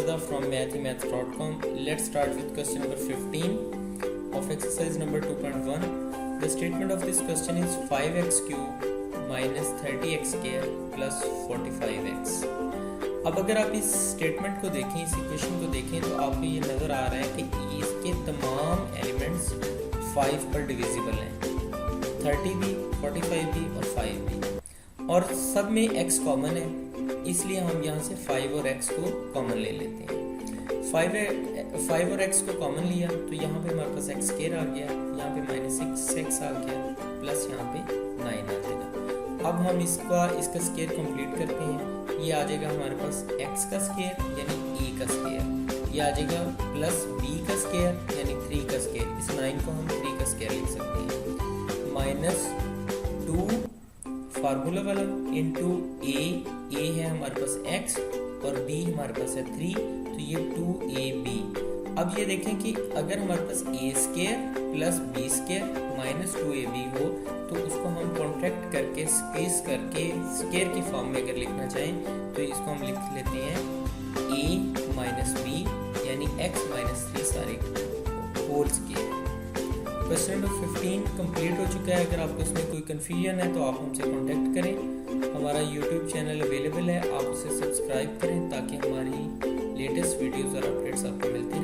Murtada from mathemaths.com. Let's start with question number 15 of exercise number 2.1. The statement of this question is 5x cube minus 30x square plus 45x. अब अगर आप इस statement को देखें, इस equation को देखें, तो आपको ये नज़र आ रहा है कि इसके तमाम एलिमेंट्स 5 पर डिविजिबल हैं, 30 भी, 45 भी और 5 भी, और सब में x कॉमन है, इसलिए हम यहाँ से 5 और x को कॉमन ले लेते हैं। 5 और x को कॉमन लिया तो यहाँ पे हमारे पास x स्क्वायर आ गया, यहाँ पे माइनस 6x आ गया, प्लस यहाँ पे 9 आ जाएगा। अब हम इसका स्क्वायर कंप्लीट करते हैं, ये आ जाएगा हमारे पास x का स्क्वायर यानी a का स्क्वायर, ये आ जाएगा प्लस b का स्क्वायर यानी 3 का स्क्वायर, इस 9 को हम 3 का स्क्वायर लिख सकते हैं, माइनस 2 फार्मूला वाला इंटू a है हमारे पास x और b हमारे पास है 3, तो ये 2ab। अब ये देखें कि अगर हमारे पास a square plus b square minus 2ab हो तो उसको हम कॉन्ट्रैक्ट करके स्क्वीज करके स्क्वायर की फॉर्म में अगर लिखना चाहें तो इसको हम लिख लेते हैं a माइनस b यानी x माइनस 3 सारे whole square. Question number 15 complete हो चुका है। अगर आपको इसमें कोई कन्फ्यूजन है तो आप हमसे कांटेक्ट करें। हमारा यूट्यूब चैनल अवेलेबल है, आप उसे सब्सक्राइब करें ताकि हमारी लेटेस्ट वीडियोस और अपडेट्स आपको मिलती